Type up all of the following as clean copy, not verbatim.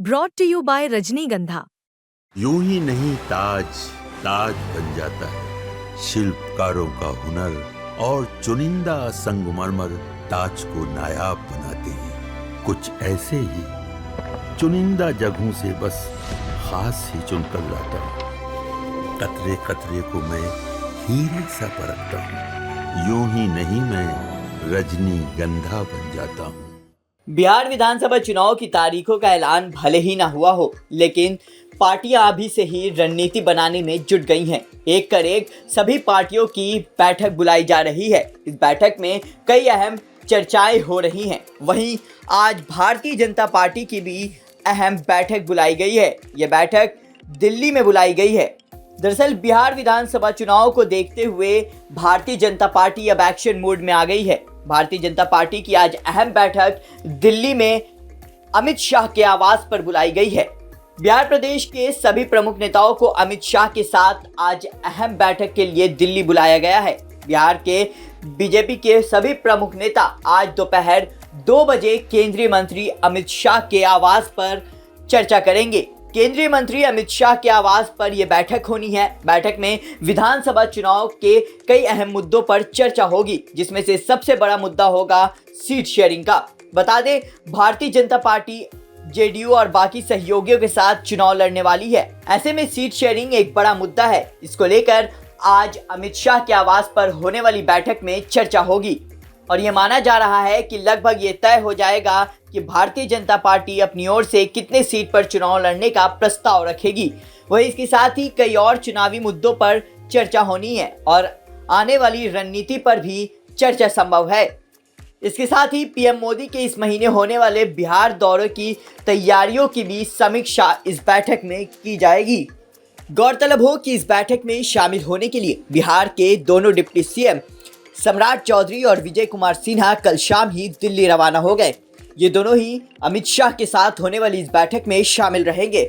Brought to you bye रजनीगंधा। यूं ही नहीं ताज ताज बन जाता है, शिल्पकारों का हुनर और चुनिंदा संगमरमर ताज को नायाब बनाते हैं। कुछ ऐसे ही चुनिंदा जगहों से बस खास ही चुनकर लाता हूँ। कतरे कतरे को मैं हीरे सा परखता हूँ। यूं ही नहीं मैं रजनीगंधा बन जाता हूँ। बिहार विधानसभा चुनाव की तारीखों का ऐलान भले ही ना हुआ हो, लेकिन पार्टियां अभी से ही रणनीति बनाने में जुट गई हैं। एक कर एक सभी पार्टियों की बैठक बुलाई जा रही है। इस बैठक में कई अहम चर्चाएं हो रही हैं। वहीं आज भारतीय जनता पार्टी की भी अहम बैठक बुलाई गई है। ये बैठक दिल्ली में बुलाई गई है। दरअसल बिहार विधानसभा चुनाव को देखते हुए भारतीय जनता पार्टी अब एक्शन मोड में आ गई है। भारतीय जनता पार्टी की आज अहम बैठक दिल्ली में अमित शाह के आवास पर बुलाई गई है। बिहार प्रदेश के सभी प्रमुख नेताओं को अमित शाह के साथ आज अहम बैठक के लिए दिल्ली बुलाया गया है। बिहार के बीजेपी के सभी प्रमुख नेता आज दोपहर 2 बजे केंद्रीय मंत्री अमित शाह के आवास पर चर्चा करेंगे। केंद्रीय मंत्री अमित शाह के आवास पर यह बैठक होनी है। बैठक में विधानसभा चुनाव के कई अहम मुद्दों पर चर्चा होगी, जिसमें से सबसे बड़ा मुद्दा होगा सीट शेयरिंग का। बता दें, भारतीय जनता पार्टी जेडीयू और बाकी सहयोगियों के साथ चुनाव लड़ने वाली है। ऐसे में सीट शेयरिंग एक बड़ा मुद्दा है। इसको लेकर आज अमित शाह के आवास पर होने वाली बैठक में चर्चा होगी और यह माना जा रहा है कि लगभग ये तय हो जाएगा कि भारतीय जनता पार्टी अपनी ओर से कितने सीट पर चुनाव लड़ने का प्रस्ताव रखेगी। वहीं इसके साथ ही कई और चुनावी मुद्दों पर चर्चा होनी है और आने वाली रणनीति पर भी चर्चा संभव है। इसके साथ ही पीएम मोदी के इस महीने होने वाले बिहार दौरे की तैयारियों की भी समीक्षा इस बैठक में की जाएगी। गौरतलब हो कि इस बैठक में शामिल होने के लिए बिहार के दोनों डिप्टी सीएम सम्राट चौधरी और विजय कुमार सिन्हा कल शाम ही दिल्ली रवाना हो गए। ये दोनों ही अमित शाह के साथ होने वाली इस बैठक में शामिल रहेंगे।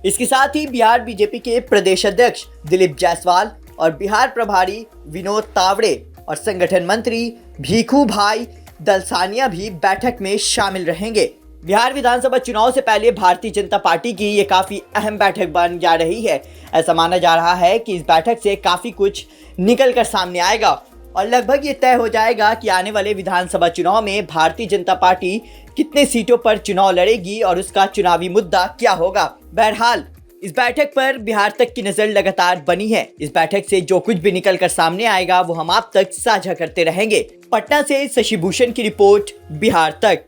इसके साथ ही बिहार बीजेपी के प्रदेश अध्यक्ष दिलीप जायसवाल और बिहार प्रभारी विनोद तावड़े और संगठन मंत्री भीखू भाई दलसानिया भी बैठक में शामिल रहेंगे। बिहार विधानसभा चुनाव से पहले भारतीय जनता पार्टी की ये काफ़ी अहम बैठक बन जा रही है। ऐसा माना जा रहा है कि इस बैठक से काफ़ी कुछ निकल कर सामने आएगा और लगभग ये तय हो जाएगा कि आने वाले विधानसभा चुनाव में भारतीय जनता पार्टी कितने सीटों पर चुनाव लड़ेगी और उसका चुनावी मुद्दा क्या होगा। बहरहाल इस बैठक पर बिहार तक की नज़र लगातार बनी है। इस बैठक से जो कुछ भी निकल कर सामने आएगा वो हम आप तक साझा करते रहेंगे। पटना से शशि भूषण की रिपोर्ट, बिहार तक।